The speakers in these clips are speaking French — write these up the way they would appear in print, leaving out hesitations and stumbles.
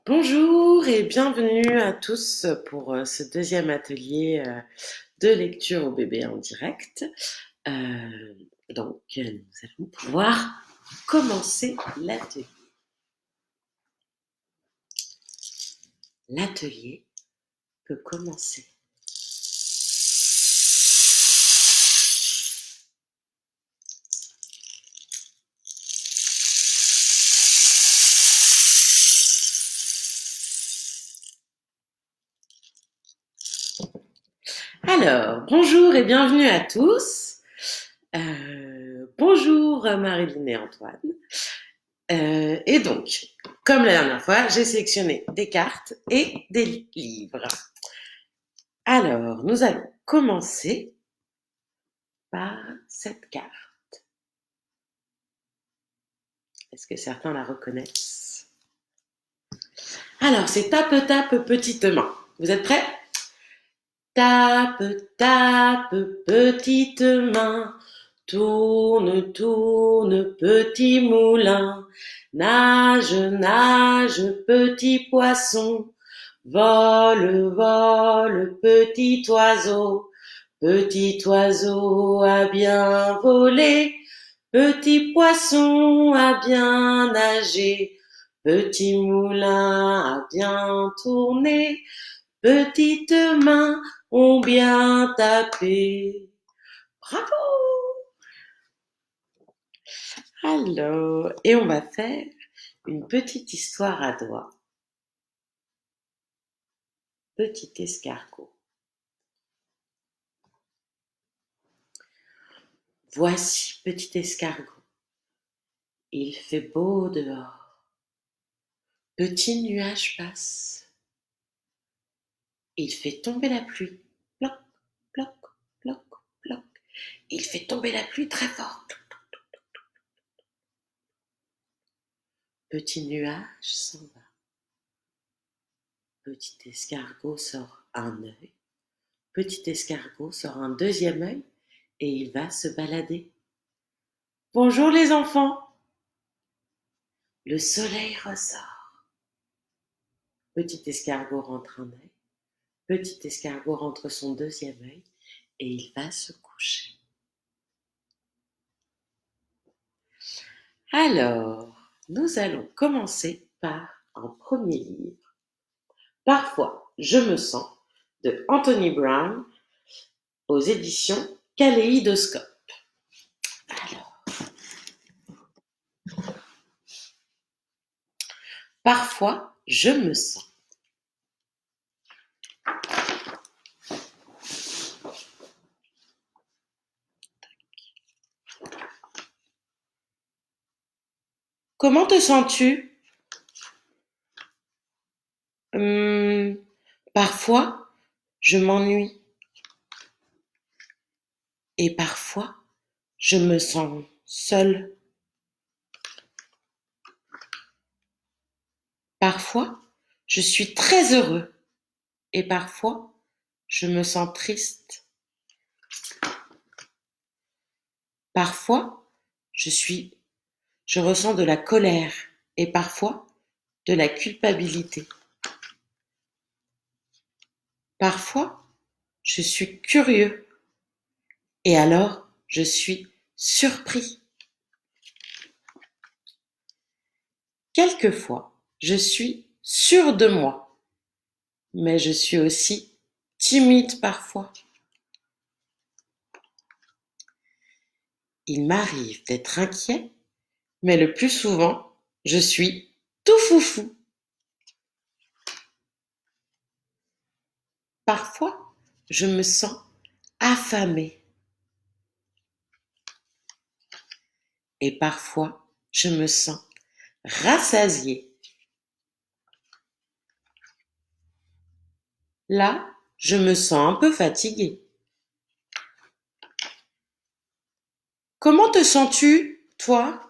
Bonjour et bienvenue à tous pour ce deuxième atelier de lecture au bébé en direct. Nous allons pouvoir commencer l'atelier. L'atelier peut commencer. Alors, bonjour et bienvenue à tous. Bonjour Marilyn et Antoine. Et donc, comme la dernière fois, j'ai sélectionné des cartes et des livres. Alors, nous allons commencer par cette carte. Est-ce que certains la reconnaissent? Alors, c'est tape, tape, petite main. Vous êtes prêts? Tape, tape, petite main. Tourne, tourne, petit moulin. Nage, nage, petit poisson. Vole, vole, petit oiseau. Petit oiseau a bien volé. Petit poisson a bien nagé. Petit moulin a bien tourné. Petites mains ont bien tapé. Bravo! Alors, et on va faire une petite histoire à doigts. Petit escargot. Voici petit escargot. Il fait beau dehors. Petit nuage passe. Il fait tomber la pluie. Ploc, ploc, ploc, ploc. Il fait tomber la pluie très fort. Petit nuage s'en va. Petit escargot sort un œil. Petit escargot sort un deuxième œil et il va se balader. Bonjour les enfants! Le soleil ressort. Petit escargot rentre un œil. Petit escargot rentre son deuxième œil et il va se coucher. Alors, nous allons commencer par un premier livre. Parfois, je me sens de Anthony Brown aux éditions Kaléidoscope. Alors, parfois, je me sens. Comment te sens-tu? Parfois, je m'ennuie. Et parfois, je me sens seule. Parfois, je suis très heureux. Et parfois, je me sens triste. Parfois, je ressens de la colère et parfois de la culpabilité. Parfois, je suis curieux et alors je suis surpris. Quelquefois, je suis sûre de moi, mais je suis aussi timide parfois. Il m'arrive d'être inquiet, mais le plus souvent, je suis tout foufou. Parfois, je me sens affamée. Et parfois, je me sens rassasiée. Là, je me sens un peu fatiguée. Comment te sens-tu, toi?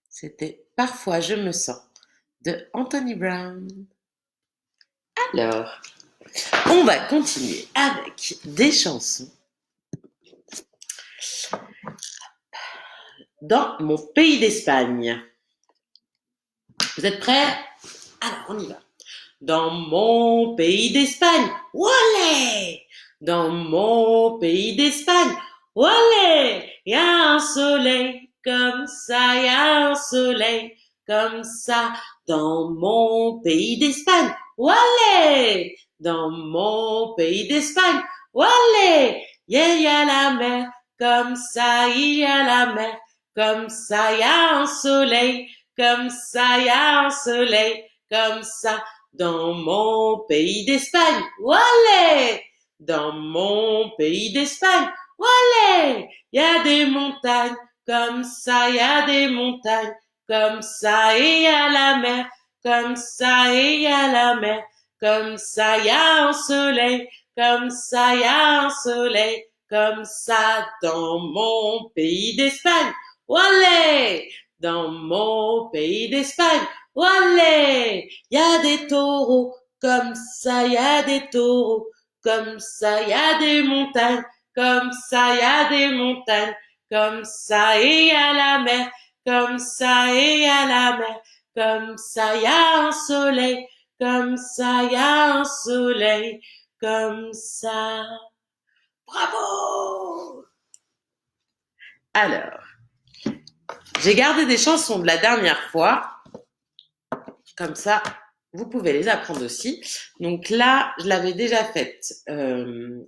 C'était Parfois je me sens de Anthony Brown. Alors, on va continuer avec des chansons. dans mon pays d'Espagne. Vous êtes prêts? Alors, on y va. Dans mon pays d'Espagne, olé! Dans mon pays d'Espagne, olé! Il y a un soleil comme ça, il y a un soleil comme ça. Dans mon pays d'Espagne, olé! Dans mon pays d'Espagne, olé! Il y a la mer comme ça, il y a la mer comme ça, il y a un soleil comme ça, il y a un soleil comme ça. Dans mon pays d'Espagne, olé! Dans mon pays d'Espagne, olé! Il y a des montagnes comme ça, il y a des montagnes comme ça, et il y a la mer comme ça, et il y a la mer comme ça, il y a un soleil comme ça, il y a un soleil comme ça. Dans mon pays d'Espagne, olé! Dans mon pays d'Espagne, olé! Il y a des taureaux comme ça, il y a des taureaux comme ça, il y a des montagnes comme ça, il y a des montagnes comme ça, et il y a la mer comme ça, et il y a la mer comme ça, il y a un soleil comme ça, il y a un soleil comme ça. Bravo! Alors, j'ai gardé des chansons de la dernière fois. Comme ça, vous pouvez les apprendre aussi. Donc là, je l'avais déjà faite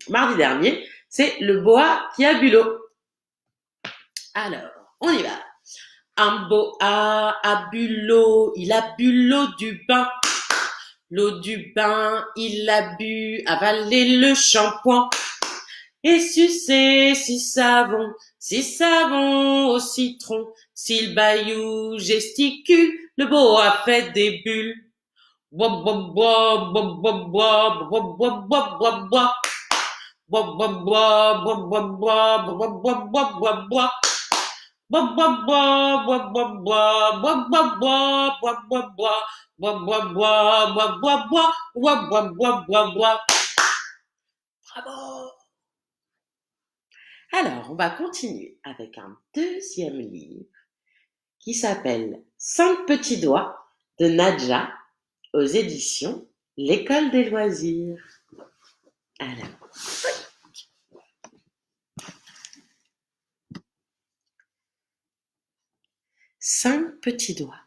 mardi dernier. C'est le boa qui a bu l'eau. Alors, on y va. Un boa a bu l'eau, il a bu l'eau du bain. L'eau du bain, il a bu, avalé le shampoing. Et sucé si savon au citron. S'il bailloux gesticule, le boa fait des bulles. Bois, bois, bois, bois, bois, bois, bois, bois, bois, bois, bois. Bois, bois, bois, bois, bois, bois, bois, bois, bois, bois, bois. Bois, bois, bois, bois, bois, bois, bois, bois, bois, bois, bois, bois. Bois, bois, bois, bois, bois, bois, bois, bois, bois, bois, bois. Bravo! Alors, on va continuer avec un deuxième livre qui s'appelle Cinq petits doigts de Nadja aux éditions L'École des loisirs. Alors, cinq petits doigts.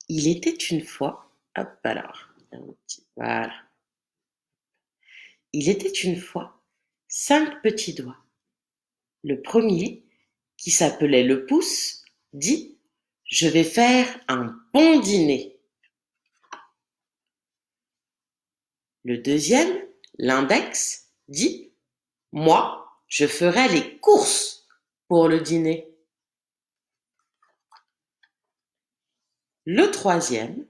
Il était une fois, hop alors, voilà. Il était une fois cinq petits doigts. Le premier, qui s'appelait le pouce, dit: je vais faire un bon dîner. Le deuxième, l'index, dit: moi, je ferai les courses pour le dîner. Le troisième,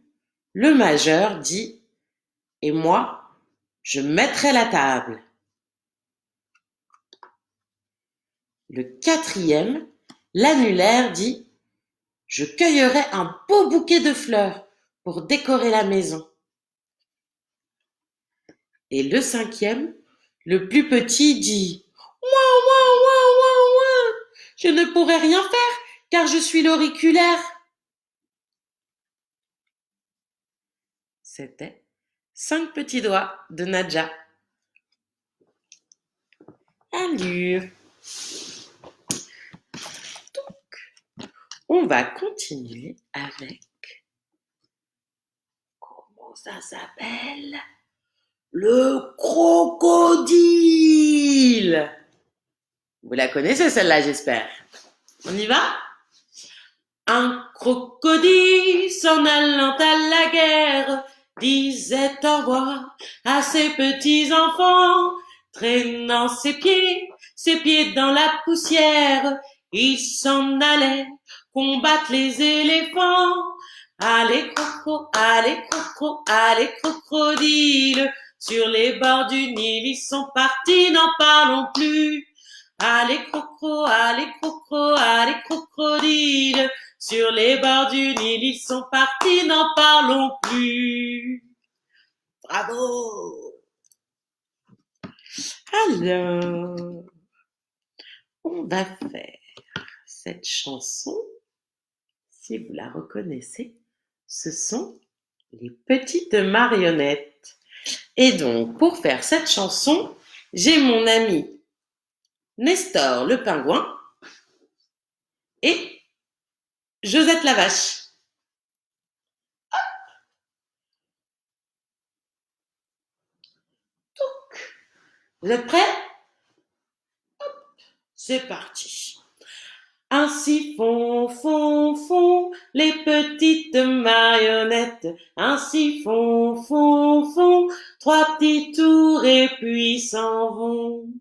le majeur, dit: et moi, je mettrai la table. Le quatrième, l'annulaire, dit: je cueillerai un beau bouquet de fleurs pour décorer la maison. Et le cinquième, le plus petit, dit: ouin, ouin, ouin, ouin, ouin, je ne pourrai rien faire car je suis l'auriculaire. C'était cinq petits doigts de Nadja. Allure. Donc, on va continuer avec, comment ça s'appelle? Le crocodile. Vous la connaissez celle-là, j'espère. On y va? Un crocodile s'en allant à la guerre disait au revoir à ses petits enfants, traînant ses pieds dans la poussière, il s'en allait combattre les éléphants. Allez croco, allez croco, allez crocodile, sur les bords du Nil ils sont partis, n'en parlons plus. Allez croco, allez croco, allez crocodile, sur les bords du Nil ils sont partis, n'en parlons plus. Bravo! Alors, On va faire cette chanson, si vous la reconnaissez, ce sont les petites marionnettes. Et donc, pour faire cette chanson, j'ai mon ami Nestor le pingouin et Josette la vache. Vous êtes prêts? C'est parti. Ainsi font les petites marionnettes. Ainsi font, trois petits tours et puis s'en vont.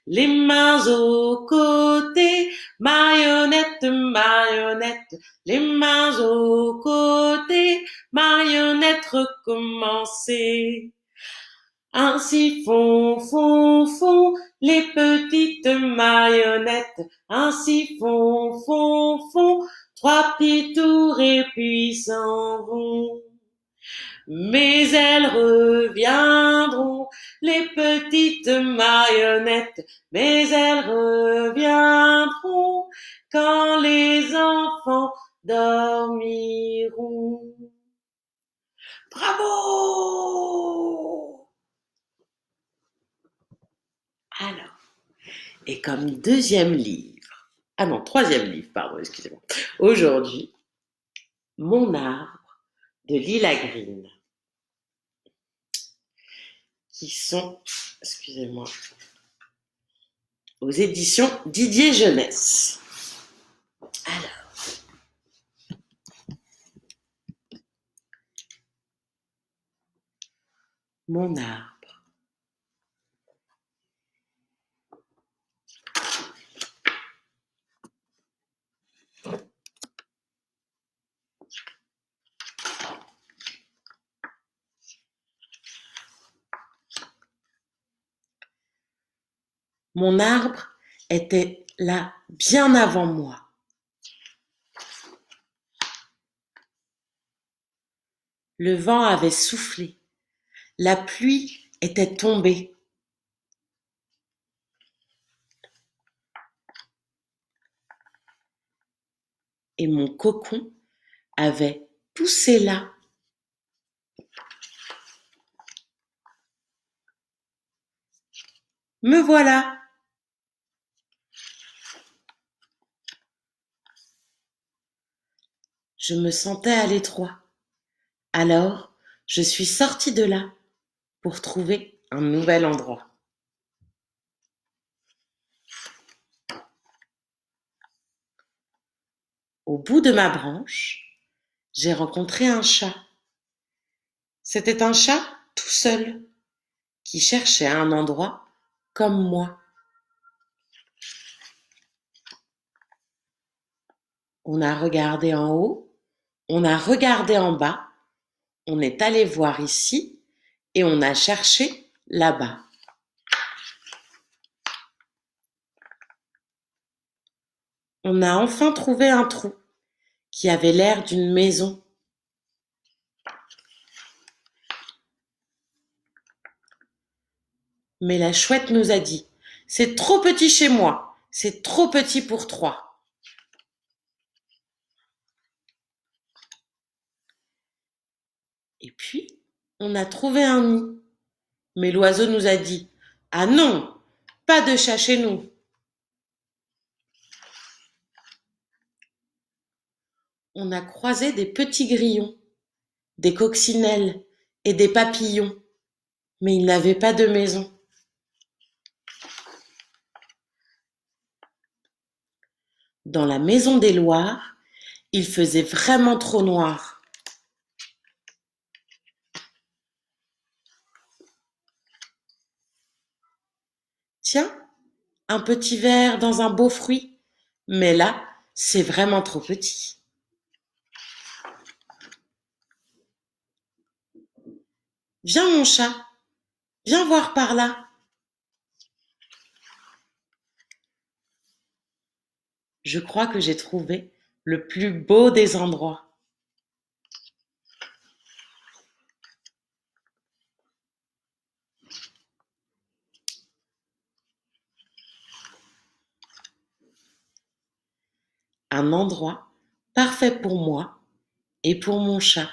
Les mains aux côtés, marionnettes, marionnettes. Les mains aux côtés, marionnettes recommencer. Ainsi font les petites marionnettes. Ainsi font, trois petits tours et puis s'en vont. Mais elles reviendront, les petites marionnettes, mais elles reviendront quand les enfants dormiront. Bravo! Alors, et comme troisième livre, pardon, excusez-moi. Aujourd'hui, Mon arbre de Lila Green, qui sont, excusez-moi, aux éditions Didier Jeunesse. Alors, Mon arbre. Mon arbre était là bien avant moi. Le vent avait soufflé, la pluie était tombée. Et mon cocon avait poussé là. Me voilà. Je me sentais à l'étroit. Alors, je suis sortie de là pour trouver un nouvel endroit. Au bout de ma branche, j'ai rencontré un chat. C'était un chat tout seul qui cherchait un endroit comme moi. On a regardé en haut, on a regardé en bas, on est allé voir ici et on a cherché là-bas. On a enfin trouvé un trou qui avait l'air d'une maison. Mais la chouette nous a dit: c'est trop petit chez moi, c'est trop petit pour trois. Et puis, on a trouvé un nid. Mais l'oiseau nous a dit: ah non, pas de chat chez nous. On a croisé des petits grillons, des coccinelles et des papillons, mais ils n'avaient pas de maison. Dans la maison des Loirs, il faisait vraiment trop noir. Tiens, un petit verre dans un beau fruit, mais là, c'est vraiment trop petit. Viens mon chat, viens voir par là. Je crois que j'ai trouvé le plus beau des endroits. un endroit parfait pour moi et pour mon chat.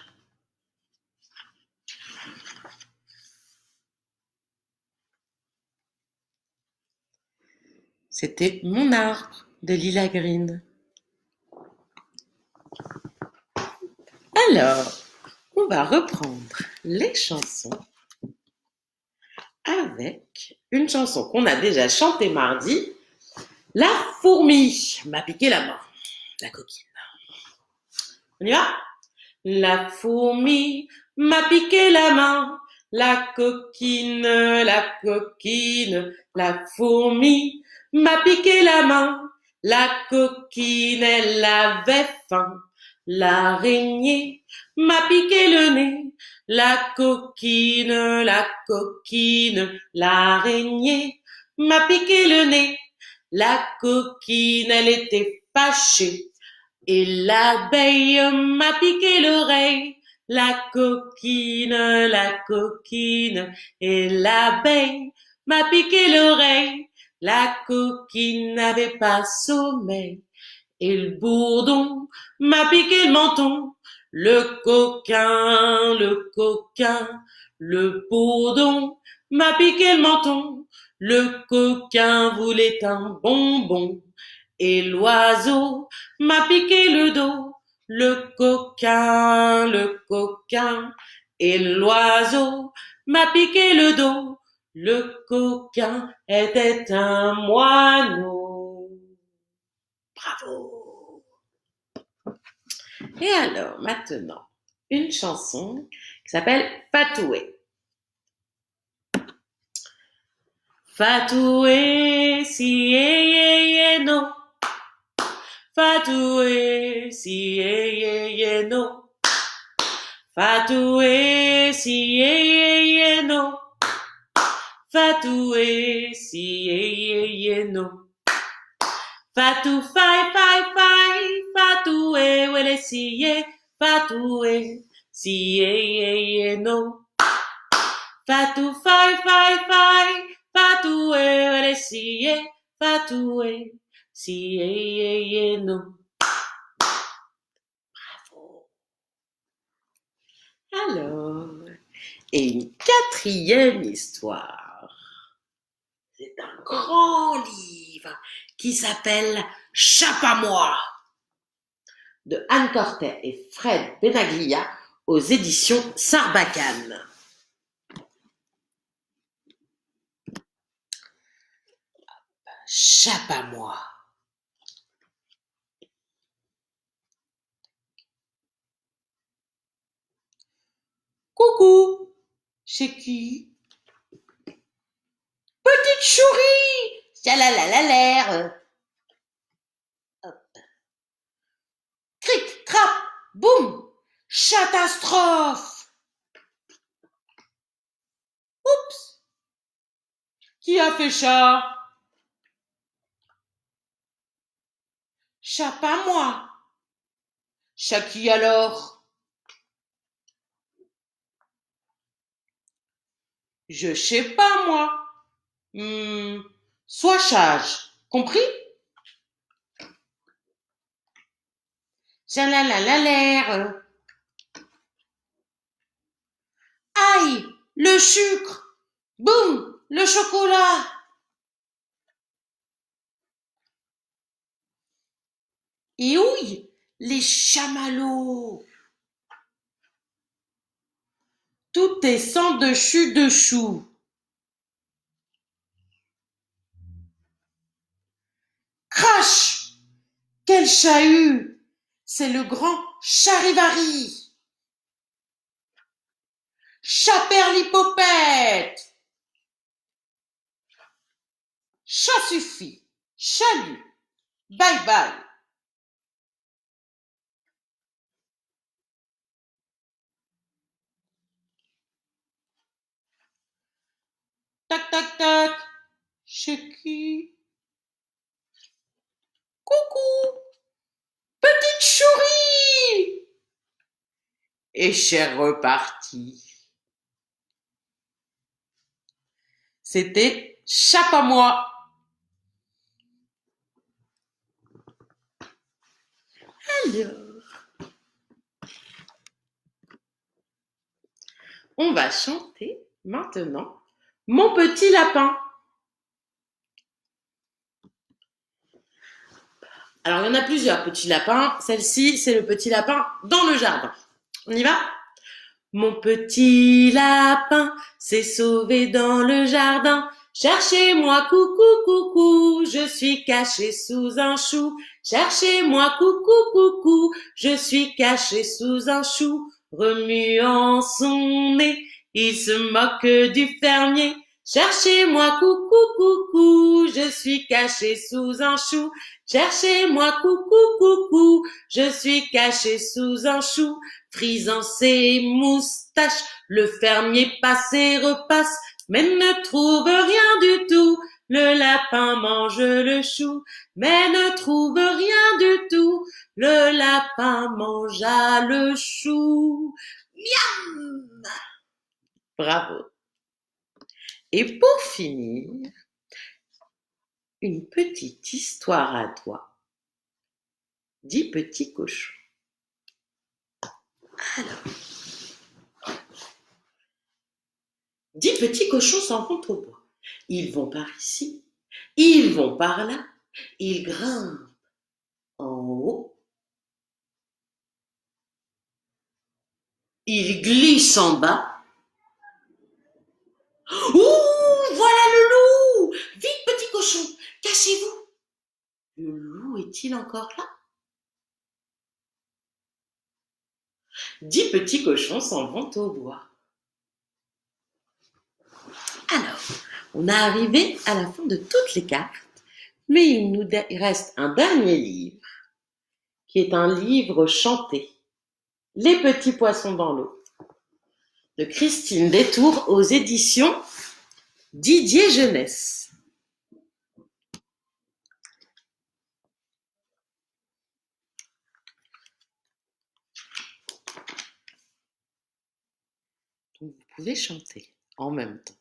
C'était Mon arbre de Lila Green. Alors, on va reprendre les chansons avec une chanson qu'on a déjà chantée mardi. La fourmi m'a piqué la main, la coquine. On y va? La fourmi m'a piqué la main, la coquine, la coquine. La fourmi m'a piqué la main, la coquine, elle avait faim. L'araignée m'a piqué le nez, la coquine. L'araignée m'a piqué le nez, la coquine, elle était fâchée. Et l'abeille m'a piqué l'oreille, la coquine. Et l'abeille m'a piqué l'oreille, la coquine n'avait pas sommeil. Et le bourdon m'a piqué le menton, le coquin, le coquin. Le bourdon m'a piqué le menton, le coquin voulait un bonbon. Et l'oiseau m'a piqué le dos, le coquin, le coquin. Et l'oiseau m'a piqué le dos, le coquin était un moineau. Bravo! Et alors, maintenant, une chanson qui s'appelle Fatoué. Fatoué, si, non. Fatoué, si, no. Fatoué, si, no. Fatoué, si, no. Fatou, fai, fatoué, wele, si, fatoué, si, no. Fatou, fai, fatoué, wele, si, fatoué, si, no. Bravo. Alors, et une quatrième histoire. C'est un grand livre qui s'appelle Chape à moi de Anne Cortet et Fred Benaglia aux éditions Sarbacane. Chape à moi. Coucou, c'est qui? Petite souris, l'air. Cric, crap, boum, catastrophe. Oups, qui a fait ça? Chape à moi. Chat qui alors? Je sais pas moi. Sois sage, compris? L'air. Aïe, le sucre. Boum, le chocolat. Et ouille, les chamallows. Tout est sans dessous. Crash! Quel chahut! C'est le grand charivari. Chaperlipopette. Chat suffit. Chalut. Bye bye. Tac tac tac. Chez qui? Coucou. Petite souris. Et c'est reparti. C'était Chape à moi. Alors, on va chanter maintenant Mon petit lapin. Alors, il y en a plusieurs petits lapins. Celle-ci, c'est le petit lapin dans le jardin. On y va? Mon petit lapin s'est sauvé dans le jardin. Cherchez-moi, coucou, coucou, je suis caché sous un chou. Cherchez-moi, coucou, coucou, je suis caché sous un chou. Remuant son nez, il se moque du fermier. Cherchez-moi, coucou, coucou, je suis caché sous un chou. Cherchez-moi, coucou, coucou, je suis caché sous un chou. Frisant ses moustaches, le fermier passe et repasse, mais ne trouve rien du tout. Le lapin mange le chou, mais ne trouve rien du tout. Le lapin mangea le chou. Miam! Bravo. Et pour finir, une petite histoire à toi. 10 petits cochons. Alors, 10 petits cochons s'en vont au bois. Ils vont par ici, ils vont par là, ils grimpent en haut, ils glissent en bas. Ouh, voilà le loup! Vite, petit cochon, cachez-vous! Le loup est-il encore là? 10 petits cochons s'en vont au bois. Alors, on est arrivé à la fin de toutes les cartes, mais il nous reste un dernier livre, qui est un livre chanté, Les petits poissons dans l'eau, de Christine Détour aux éditions Didier Jeunesse. Donc vous pouvez chanter en même temps.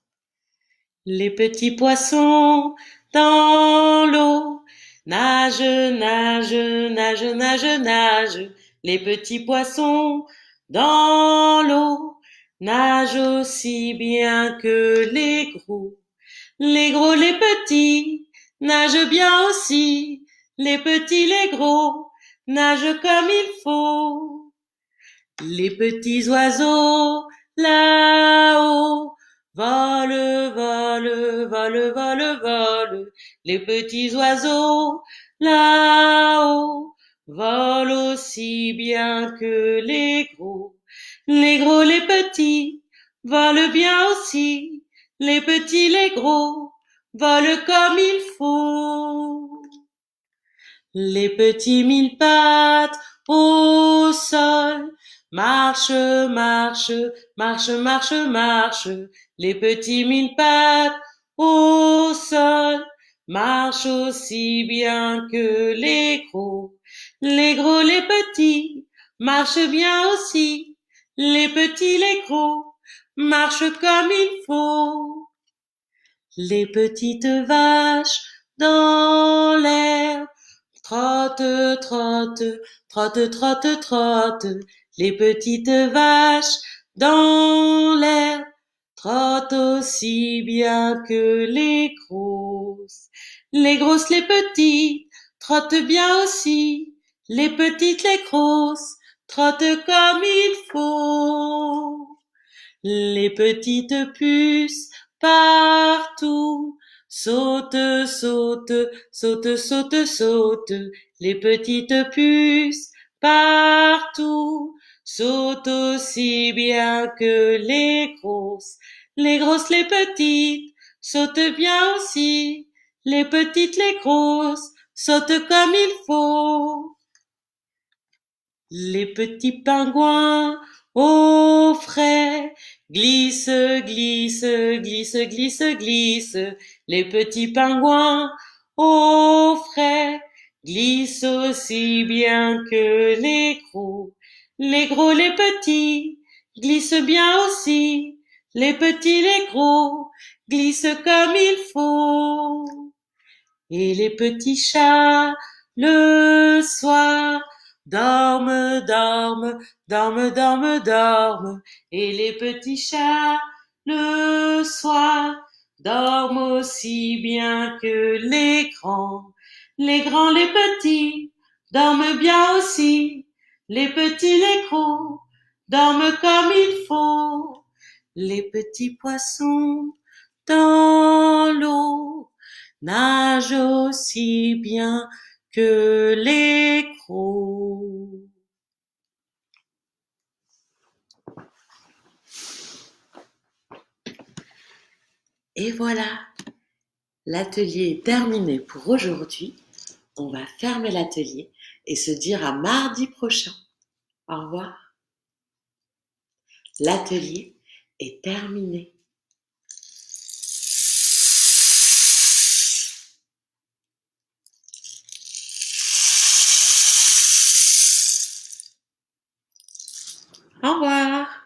Les petits poissons dans l'eau nagent, nagent, nagent, nagent, nagent. Les petits poissons dans l'eau nagent aussi bien que les gros. Les gros, les petits nagent bien aussi. Les petits, les gros nagent comme il faut. Les petits oiseaux là-haut volent, volent, volent, volent, volent. Les petits oiseaux là-haut volent aussi bien que les gros. Les gros, les petits volent bien aussi. Les petits, les gros volent comme il faut. Les petits mille pattes au sol marche, marche, marche, marche, marche. Les petits mille pattes au sol marchent aussi bien que les gros. Les gros, les petits marchent bien aussi. Les petits, les gros marchent comme il faut. Les petites vaches dans l'herbe trottent, trottent, trottent, trottent, trottent. Les petites vaches dans l'herbe trottent aussi bien que les grosses. Les grosses, les petites trottent bien aussi. Les petites, les grosses trottent comme il faut. Les petites puces partout sautent, sautent, sautent, sautent, sautent. Les petites puces partout sautent aussi bien que les grosses. Les grosses, les petites sautent bien aussi. Les petites, les grosses sautent comme il faut. Les petits pingouins au frais glissent, glissent, glissent, glissent, glissent. Les petits pingouins au frais glissent aussi bien que les gros. Les gros, les petits glissent bien aussi. Les petits, les gros glissent comme il faut. Et les petits chats, le soir, dorment, dorment, dorment, dorment, dorment. Et les petits chats, le soir, dorment aussi bien que les grands. Les grands, les petits, dorment bien aussi. Les petits, les gros, dorment comme il faut. Les petits poissons dans l'eau nagent aussi bien que les crocs. Et voilà, l'atelier est terminé pour aujourd'hui. On va fermer l'atelier et se dire à mardi prochain. Au revoir. L'atelier est terminé. Au revoir.